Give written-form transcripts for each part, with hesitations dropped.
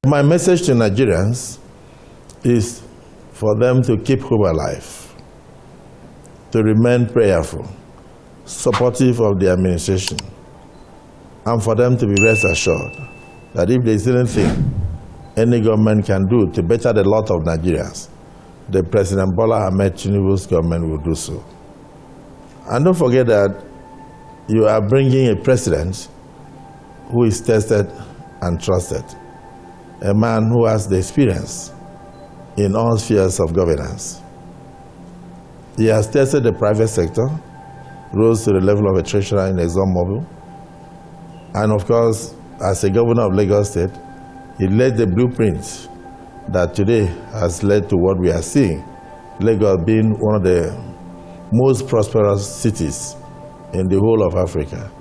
My message to Nigerians is for them to keep hope alive, to remain prayerful, supportive of the administration, and for them to be rest assured that if there is anything any government can do to better the lot of Nigerians, the President Bola Ahmed Tinubu's government will do so. And don't forget that you are bringing a president who is tested and trusted, a man who has the experience in all spheres of governance. He has tested the private sector, rose to the level of a treasurer in ExxonMobil, and of course, as a governor of Lagos State, he laid the blueprint that today has led to what we are seeing, Lagos being one of the most prosperous cities in the whole of Africa,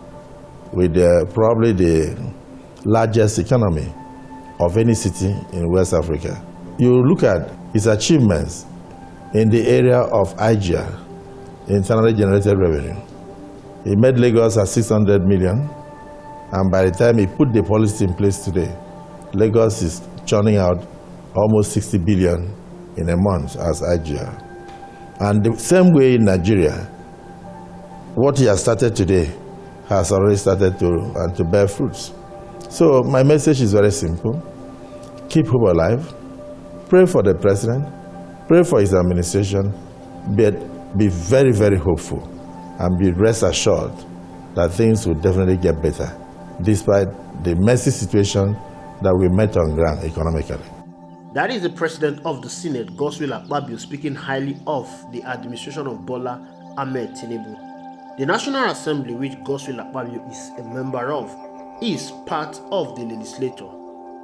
with probably the largest economy of any city in West Africa. You look at his achievements in the area of IGR, internally generated revenue. He made Lagos at 600 million, and by the time he put the policy in place today, Lagos is churning out almost 60 billion in a month as IGR. And the same way in Nigeria, what he has started today has already started to bear fruits. So my message is very simple. Keep hope alive. Pray for the president. Pray for his administration. But be very, very hopeful and be rest assured that things will definitely get better, despite the messy situation that we met on ground economically. That is the president of the Senate, Akpabio, speaking highly of the administration of Bola Ahmed Tinubu. The National Assembly, which Akpabio is a member of, is part of the legislature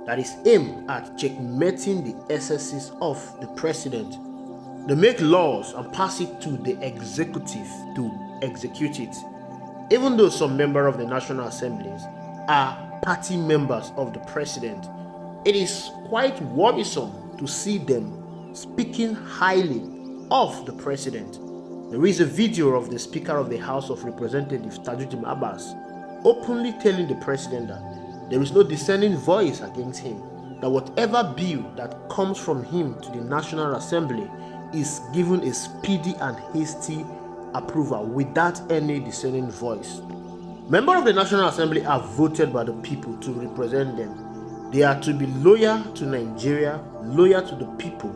that is aimed at checkmating the excesses of the president. They make laws and pass it to the executive to execute it. Even though some members of the National Assemblies are party members of the president, it is quite worrisome to see them speaking highly of the president. There is a video of the Speaker of the House of Representatives, Tajuddin Abbas, openly telling the president that there is no dissenting voice against him, that whatever bill that comes from him to the National Assembly is given a speedy and hasty approval without any dissenting voice. Members of the National Assembly are voted by the people to represent them. They are to be loyal to Nigeria, loyal to the people,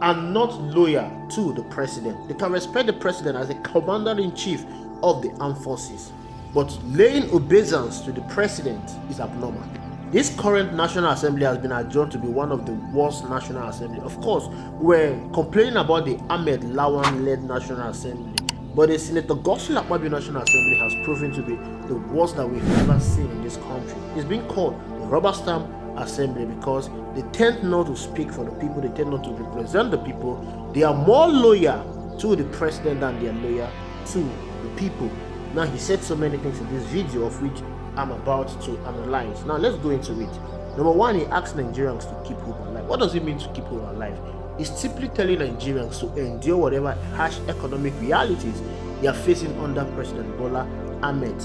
and not loyal to the president. They can respect the president as a commander-in-chief of the armed forces, but laying obeisance to the president is abnormal. This current National Assembly has been adjourned to be one of the worst National Assembly. Of course, we're complaining about the Ahmed Lawan-led National Assembly, but the Senator Akpabio National Assembly has proven to be the worst that we've ever seen in this country. It's been called the rubber stamp assembly because they tend not to speak for the people, they tend not to represent the people. They are more loyal to the president than they are loyal to the people. Now, he said so many things in this video, of which I'm about to analyze. Now, let's go into it. Number one, he asked Nigerians to keep hope alive. What does it mean to keep hope alive? It's simply telling Nigerians to endure whatever harsh economic realities they are facing under President Bola Ahmed.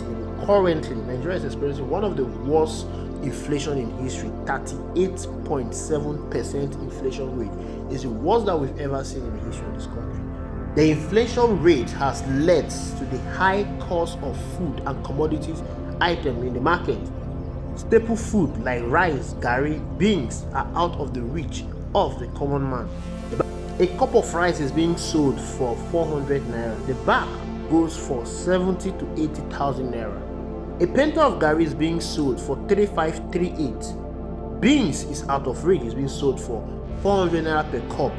Currently, Nigeria is experiencing one of the worst inflation in history. 38.7% inflation rate is the worst that we've ever seen in the history of this country. The inflation rate has led to the high cost of food and commodities items in the market. Staple food like rice, garri, beans are out of the reach of the common man. A cup of rice is being sold for 400 naira. The bag goes for 70 to 80,000 naira. A penta of garri is being sold for 3538. Beans is out of reach, is being sold for 400 naira per cup.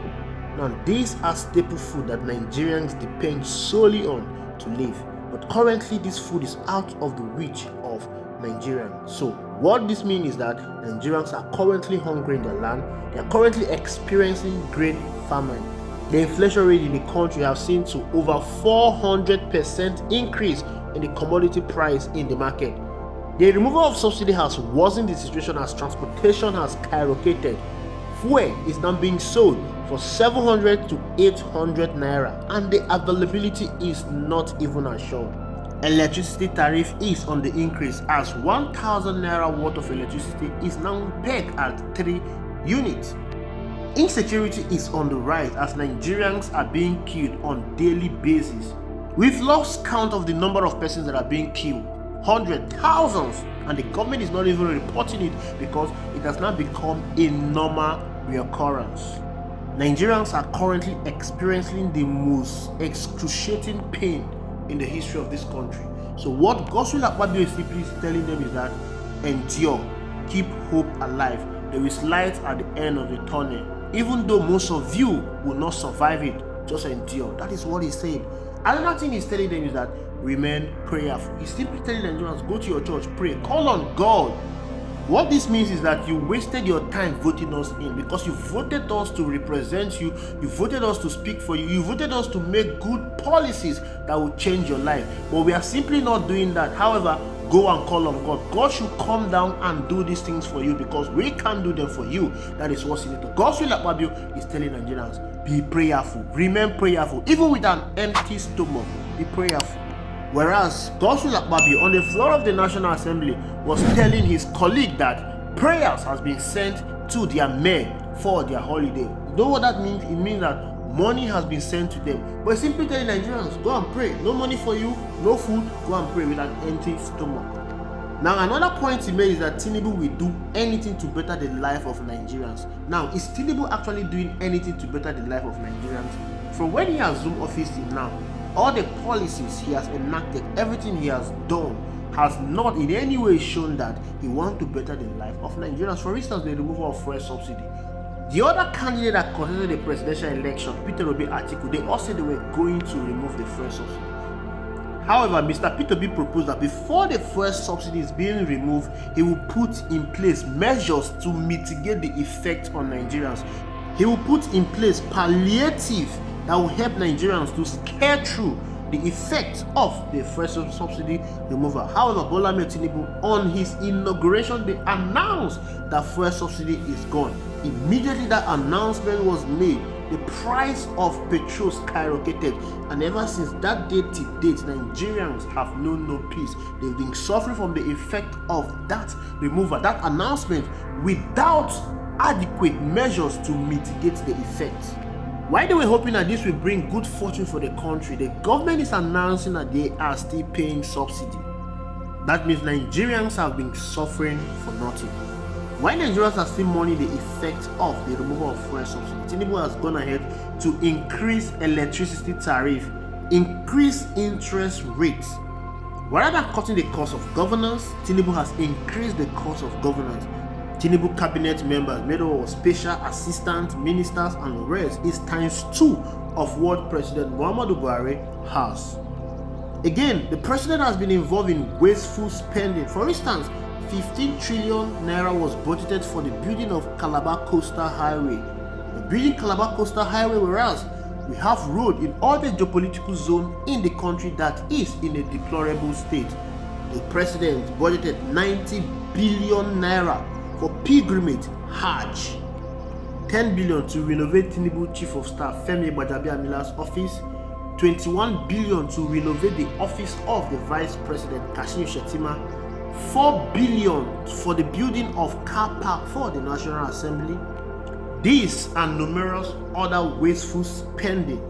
Now, these are staple food that Nigerians depend solely on to live. But currently, this food is out of the reach of Nigerians. So, what this means is that Nigerians are currently hungry in their land. They are currently experiencing great famine. The inflation rate in the country has seen to over 400% increase in the commodity price in the market. The removal of subsidy has worsened the situation as transportation has skyrocketed. Fuel is now being sold for 700 to 800 naira, and the availability is not even assured. Electricity tariff is on the increase as 1,000 naira worth of electricity is now pegged at 3 units. Insecurity is on the rise as Nigerians are being killed on daily basis. We've lost count of the number of persons that are being killed, hundreds, thousands, and the government is not even reporting it because it has now become a normal reoccurrence. Nigerians are currently experiencing the most excruciating pain in the history of this country. So what Godswill Akpabio is simply telling them is that endure, keep hope alive. There is light at the end of the tunnel. Even though most of you will not survive it, just endure. That is what he's saying. Another thing he's telling them is that remain prayerful. He's simply telling Nigerians, go to your church, pray, call on God. What this means is that you wasted your time voting us in because you voted us to represent you, you voted us to speak for you, you voted us to make good policies that will change your life. But we are simply not doing that. However, go and call on God. God should come down and do these things for you because we can't do them for you. That is what's in it. Godswill Akpabio is telling Nigerians, be prayerful, remain prayerful, even with an empty stomach, be prayerful. Whereas Godswill Akpabio on the floor of the National Assembly was telling his colleague that prayers has been sent to their men for their holiday. You know what that means? It means that money has been sent to them. But simply telling Nigerians, go and pray. No money for you, no food, go and pray with an empty stomach. Now another point he made is that Tinubu will do anything to better the life of Nigerians. Now, is Tinubu actually doing anything to better the life of Nigerians? From when he assumed office till now, all the policies he has enacted, everything he has done, has not in any way shown that he wants to better the life of Nigerians. For instance, the removal of fuel subsidy. The other candidate that contested the presidential election, Peter Obi Atiku, they all said they were going to remove the fuel subsidy. However, Mr. Peter Obi proposed that before the fuel subsidy is being removed, he will put in place measures to mitigate the effect on Nigerians. He will put in place palliative that will help Nigerians to scare through the effect of the fuel subsidy removal. However, Bola Ahmed Tinubu on his inauguration day announced that fuel subsidy is gone. Immediately that announcement was made, the price of petrol skyrocketed, and ever since that day to date, Nigerians have known no peace. They've been suffering from the effect of that removal, that announcement, without adequate measures to mitigate the effect. While they were hoping that this will bring good fortune for the country, the government is announcing that they are still paying subsidy. That means Nigerians have been suffering for nothing. While Nigerians are still mourning the effect of the removal of fuel subsidy, Tinubu has gone ahead to increase electricity tariff, increase interest rates. Rather than cutting the cost of governance, Tinubu has increased the cost of governance. Tinubu cabinet members made up of special assistants, ministers, and the rest is ×2 of what President Muhammadu Buhari has. Again, the president has been involved in wasteful spending. For instance, 15 trillion naira was budgeted for the building of Calabar Coastal Highway. The building Calabar Coastal Highway, whereas we have road in all the geopolitical zone in the country that is in a deplorable state. The president budgeted 90 billion naira for pilgrimage Hajj, 10 billion to renovate Tinubu Chief of Staff Femi Gbajabiamila's office, 21 billion to renovate the office of the Vice President Kashim Shettima, 4 billion for the building of car park for the National Assembly. These and numerous other wasteful spending.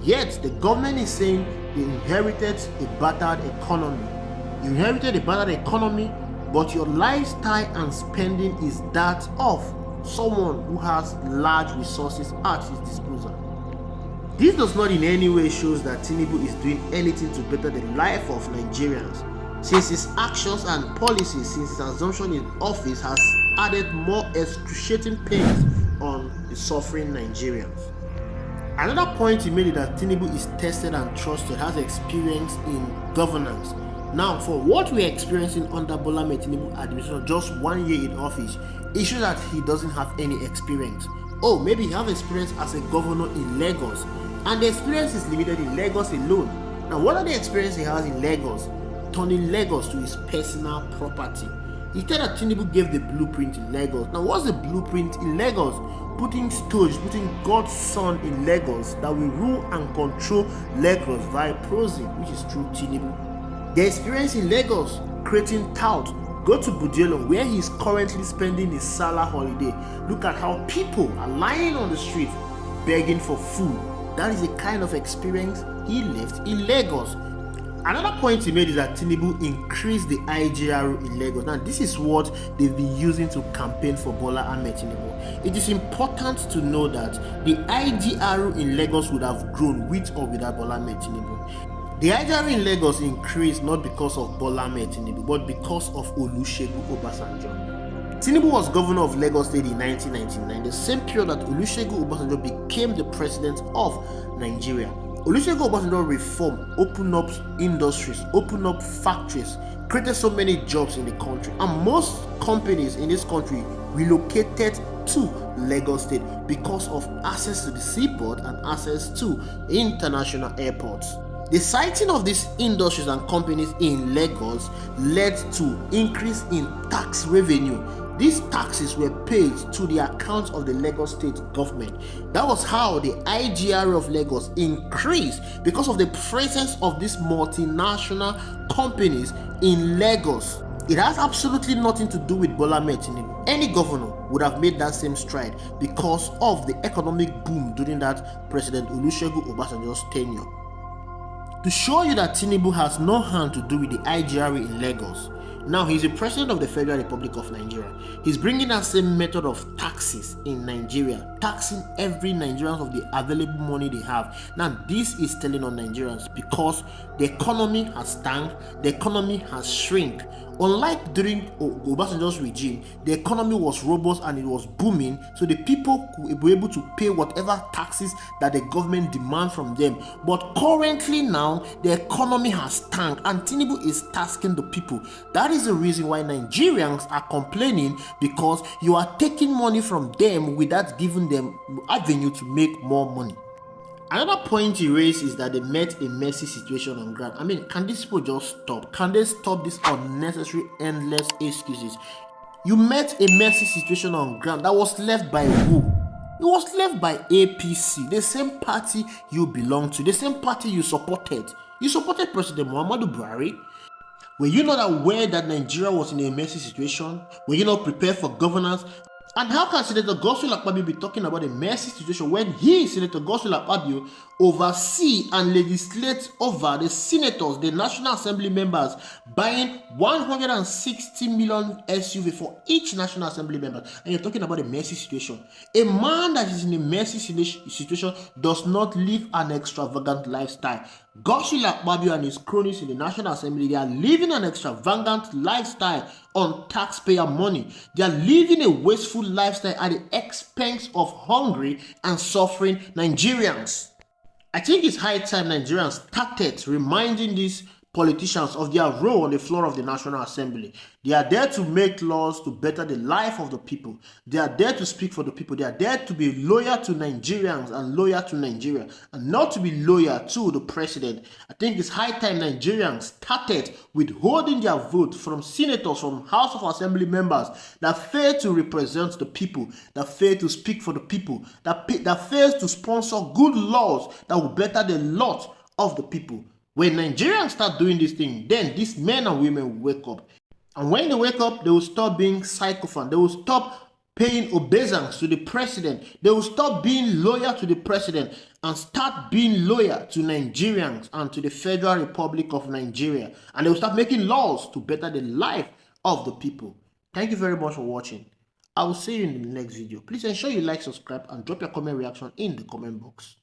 Yet the government is saying they inherited a battered economy. You inherited a battered economy, but your lifestyle and spending is that of someone who has large resources at his disposal. This does not in any way shows that Tinubu is doing anything to better the life of Nigerians, since his actions and policies since his assumption in office has added more excruciating pains on the suffering Nigerians. Another point he made is that Tinubu is tested and trusted, has experience in governance. Now, for what we are experiencing under Bola Ahmed Tinubu administration, just 1 year in office, it shows that he doesn't have any experience. Oh, maybe he has experience as a governor in Lagos, and the experience is limited in Lagos alone. Now, what are the experience he has in Lagos? Turning Lagos to his personal property. Instead that Tinubu gave the blueprint in Lagos. Now, what's the blueprint in Lagos? Putting Stooge, putting God's son in Lagos that will rule and control Lagos via prosy, which is through Tinubu. Their experience in Lagos, creating tout. Go to Bujelong, where he is currently spending his Salah holiday. Look at how people are lying on the street begging for food. That is the kind of experience he left in Lagos. Another point he made is that Tinubu increased the IGR in Lagos. Now, this is what they've been using to campaign for Bola Ahmed Tinubu. It is important to know that the IGR in Lagos would have grown with or without Bola Ahmed Tinubu. The IGR in Lagos increased not because of Bola Ahmed Tinubu, but because of Olusegun Obasanjo. Tinubu was governor of Lagos State in 1999, the same period that Olusegun Obasanjo became the president of Nigeria. Olusegun Obasanjo reformed, opened up industries, opened up factories, created so many jobs in the country, and most companies in this country relocated to Lagos State because of access to the seaport and access to international airports. The siting of these industries and companies in Lagos led to increase in tax revenue. These taxes were paid to the accounts of the Lagos State government. That was how the IGR of Lagos increased, because of the presence of these multinational companies in Lagos. It has absolutely nothing to do with Bola Ahmed Tinubu. Any governor would have made that same stride because of the economic boom during that President Olusegun Obasanjo's tenure. To show you that Tinubu has no hand to do with the IGR in Lagos, now he's the president of the Federal Republic of Nigeria. He's bringing that same method of taxes in Nigeria, taxing every Nigerian of the available money they have. Now this is telling on Nigerians because the economy has tanked, the economy has shrunk. Unlike during Obasanjo's regime, the economy was robust and it was booming, so the people were able to pay whatever taxes that the government demands from them. But currently now, the economy has tanked and Tinubu is tasking the people. That is the reason why Nigerians are complaining, because you are taking money from them without giving them avenue to make more money. Another point he raised is that they met a messy situation on ground. I mean, can these people just stop? Can they stop this unnecessary, endless excuses? You met a messy situation on ground that was left by who? It was left by APC, the same party you belong to, the same party you supported. You supported President Muhammadu Buhari. Were you not aware that Nigeria was in a messy situation? Were you not prepared for governance? And how can Senator Godswill Akpabio be talking about a messy situation when he, Senator Godswill Akpabio, oversee and legislate over the senators, the National Assembly members, buying 160 million SUV for each National Assembly member? And you're talking about a messy situation. A man that is in a messy situation does not live an extravagant lifestyle. Godswill Akpabio and his cronies in the National Assembly, they are living an extravagant lifestyle on taxpayer money. They are living a wasteful lifestyle at the expense of hungry and suffering Nigerians. I think it's high time Nigerians started reminding these politicians of their role on the floor of the National Assembly. They are there to make laws to better the life of the people. They are there to speak for the people. They are there to be loyal to Nigerians and loyal to Nigeria, and not to be loyal to the president. I think it's high time Nigerians started withholding their vote from senators, from House of Assembly members that fail to represent the people, that fail to speak for the people, that fails to sponsor good laws that will better the lot of the people. When Nigerians start doing this thing, then these men and women will wake up. And when they wake up, they will stop being sycophant. They will stop paying obeisance to the president. They will stop being loyal to the president and start being loyal to Nigerians and to the Federal Republic of Nigeria. And they will start making laws to better the life of the people. Thank you very much for watching. I will see you in the next video. Please ensure you like, subscribe, and drop your comment reaction in the comment box.